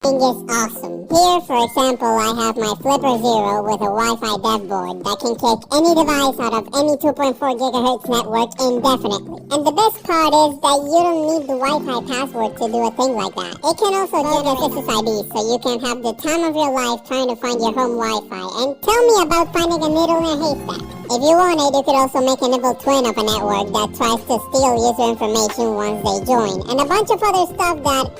thing is awesome. Here, for example, I have my Flipper Zero with a Wi-Fi dev board that can kick any device out of any 2.4 gigahertz network indefinitely. And the best part is that you don't need the Wi-Fi password to do a thing like that. It can also generate SSID, so you can have the time of your life trying to find your home Wi-Fi. And tell me about finding a needle in a haystack. If you wanted, you could also make an evil twin of a network that tries to steal user information once they join, and a bunch of other stuff that,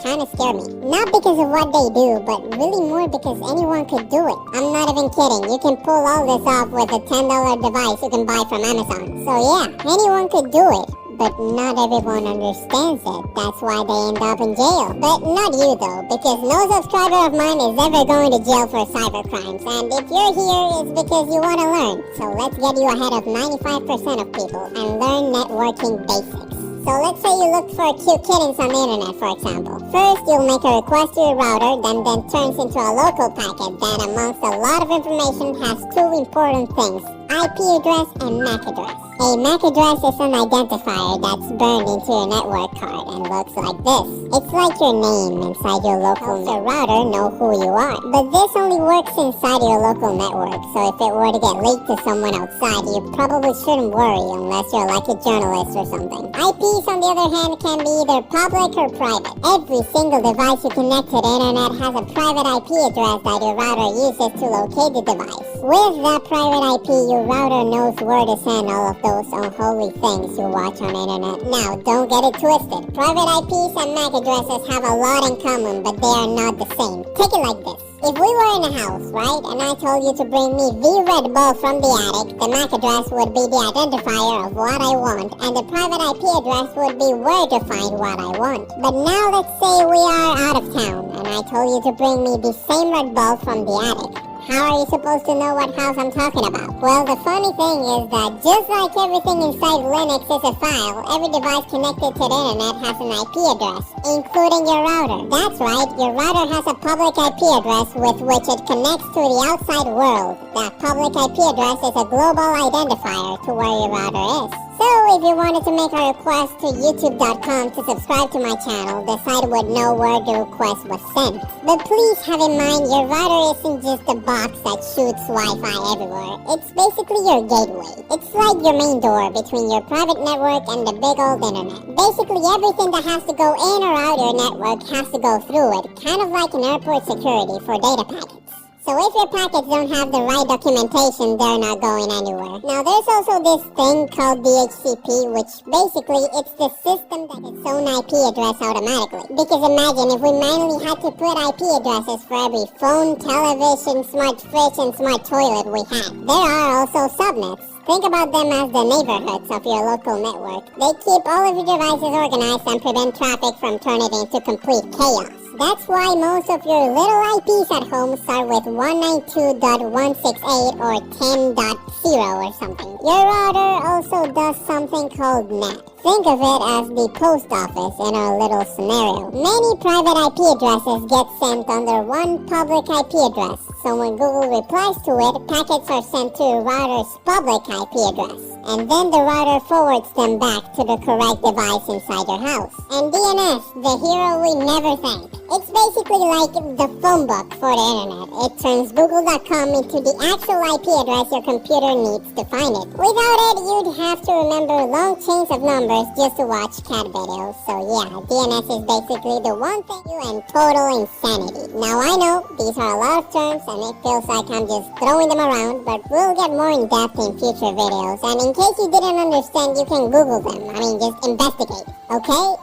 kind of scare me. Not because of what they do, but really more because anyone could do it. I'm not even kidding. You can pull all this off with a $10 device you can buy from Amazon. So yeah, anyone could do it. But not everyone understands it. That's why they end up in jail. But not you though, because no subscriber of mine is ever going to jail for cybercrimes. And if you're here, it's because you want to learn. So let's get you ahead of 95% of people and learn networking basics. So let's say you look for cute kittens on the internet, for example. First, you'll make a request to your router, then turns into a local packet that, amongst a lot of information, has two important things: IP address and MAC address. A MAC address is an identifier that's burned into your network card and looks like this. It's like your name inside your local network. Your router know who you are. But this only works inside your local network, so if it were to get leaked to someone outside, you probably shouldn't worry unless you're like a journalist or something. IPs, on the other hand, can be either public or private. Every single device you connect to the internet has a private IP address that your router uses to locate the device. With that private IP, your router knows where to send all of those unholy things you watch on the internet. Now, don't get it twisted. Private IPs and MAC addresses have a lot in common, but they are not the same. Take it like this. If we were in a house, right, and I told you to bring me the red ball from the attic, the MAC address would be the identifier of what I want, and the private IP address would be where to find what I want. But now let's say we are out of town, and I told you to bring me the same red ball from the attic. How are you supposed to know what house I'm talking about? Well, the funny thing is that just like everything inside Linux is a file, every device connected to the internet has an IP address, including your router. That's right, your router has a public IP address with which it connects to the outside world. That public IP address is a global identifier to where your router is. So if you wanted to make a request to youtube.com to subscribe to my channel, the site would know where the request was sent. But please have in mind, your router isn't just a box that shoots Wi-Fi everywhere. It's basically your gateway. It's like your main door between your private network and the big old internet. Basically everything that has to go in or out your network has to go through it, kind of like an airport security for data packets. So if your packets don't have the right documentation, they're not going anywhere. Now there's also this thing called DHCP, which basically it's the system that its own IP address automatically. Because imagine if we manually had to put IP addresses for every phone, television, smart fridge, and smart toilet we had. There are also subnets. Think about them as the neighborhoods of your local network. They keep all of your devices organized and prevent traffic from turning into complete chaos. That's why most of your little IPs at home start with 192.168 or 10.0 or something. Your router also does something called NAT. Think of it as the post office in our little scenario. Many private IP addresses get sent under one public IP address. So when Google replies to it, packets are sent to your router's public IP address. And then the router forwards them back to the correct device inside your house. And DNS, the hero we never thank. It's basically like the phone book for the internet. It turns google.com into the actual IP address your computer needs to find it. Without it, you'd have to remember long chains of numbers just to watch cat videos. So yeah, DNS is basically the one thing you in total insanity. Now I know, these are a lot of terms and it feels like I'm just throwing them around, but we'll get more in depth in future videos. And in case you didn't understand, you can Google them. Just investigate, okay?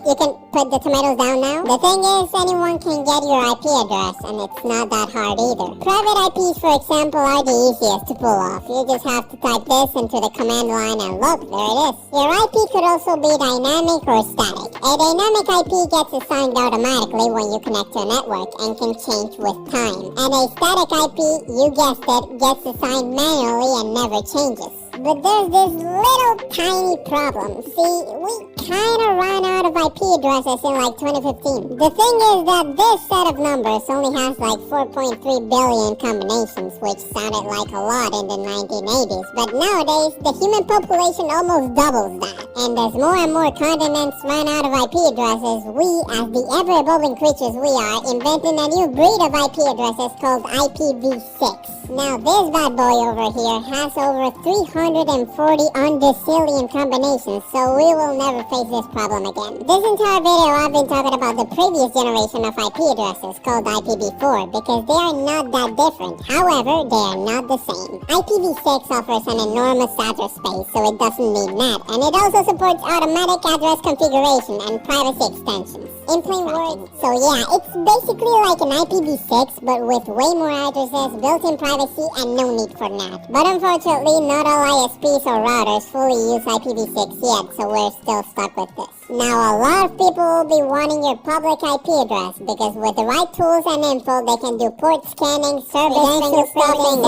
You can put the tomatoes down now. The thing is, anyone can get your IP address, and it's not that hard either. Private IPs, for example, are the easiest to pull off. You just have to type this into the command line, and look, there it is. Your IP could also be dynamic or static. A dynamic IP gets assigned automatically when you connect to a network and can change with time. And a static IP, you guessed it, gets assigned manually and never changes. But there's this little tiny problem. See, we kinda ran out of IP addresses in like 2015. The thing is that this set of numbers only has like 4.3 billion combinations, which sounded like a lot in the 1980s. But nowadays, the human population almost doubles that. And as more and more continents run out of IP addresses, we, as the ever-evolving creatures we are, invented a new breed of IP addresses called IPv6. Now, this bad boy over here has over 340 undecillion combinations, so we will never face this problem again. This entire video I've been talking about the previous generation of IP addresses called IPv4 because they are not that different. However, they are not the same. IPv6 offers an enormous address space, so it doesn't need NAT, and it also supports automatic address configuration and privacy extensions. In plain words, so yeah, it's basically like an IPv6 but with way more addresses, built-in privacy, and no need for NAT. But unfortunately, not all ISPs or routers fully use IPv6 yet, so we're still stuck with this. Now, a lot of people will be wanting your public IP address because with the right tools and info, they can do port scanning, service fingerprinting,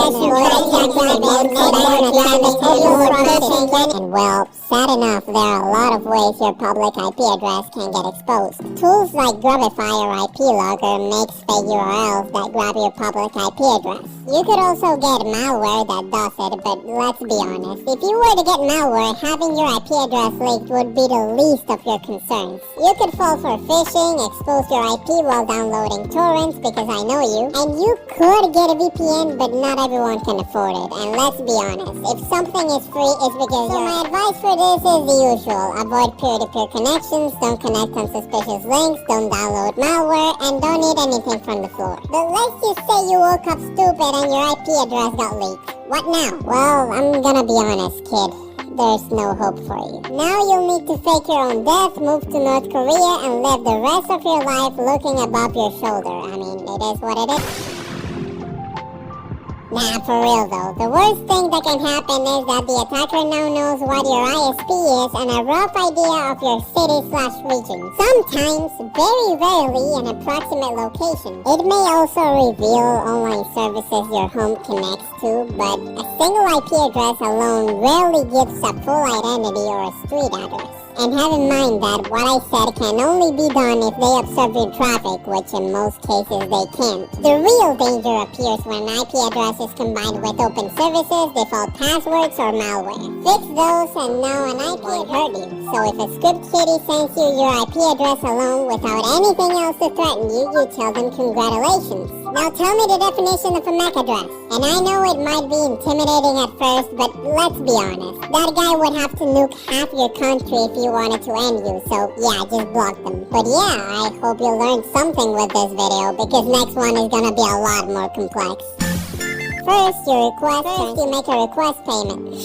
and well, sad enough, there are a lot of ways your public IP address can get exposed. Tools like Grabify or IP Logger makes fake URLs that grab your public IP address. You could also get malware that does it, but let's be honest. If you were to get malware, having your IP address leaked would be the least of your concerns. You could fall for phishing, expose your IP while downloading torrents because I know you, and you could get a VPN, but not everyone can afford it. And let's be honest, if something is free, it's because so my advice for this is the usual. Avoid peer-to-peer connections, don't connect on suspicious links, don't download malware, and don't eat anything from the floor. But let's just say you woke up stupid and your IP address got leaked. What now? Well, I'm gonna be honest, kid. There's no hope for you. Now you'll need to fake your own death, move to North Korea, and live the rest of your life looking above your shoulder. I mean, it is what it is. Nah, for real though, the worst thing that can happen is that the attacker now knows what your ISP is and a rough idea of your city/region. Sometimes, very rarely, an approximate location. It may also reveal online services your home connects to, but a single IP address alone rarely gives a full identity or a street address. And have in mind that what I said can only be done if they observe your traffic, which in most cases they can't. The real danger appears when an IP address is combined with open services, default passwords, or malware. Fix those and now an IP won't hurt you. So if a script kiddie sends you your IP address alone without anything else to threaten you, you tell them congratulations. Now tell me the definition of a MAC address. And I know it might be intimidating at first, but let's be honest. That guy would have to nuke half your country if he wanted to end you, so yeah, just block them. But yeah, I hope you learned something with this video, because next one is gonna be a lot more complex. First, you make a request payment.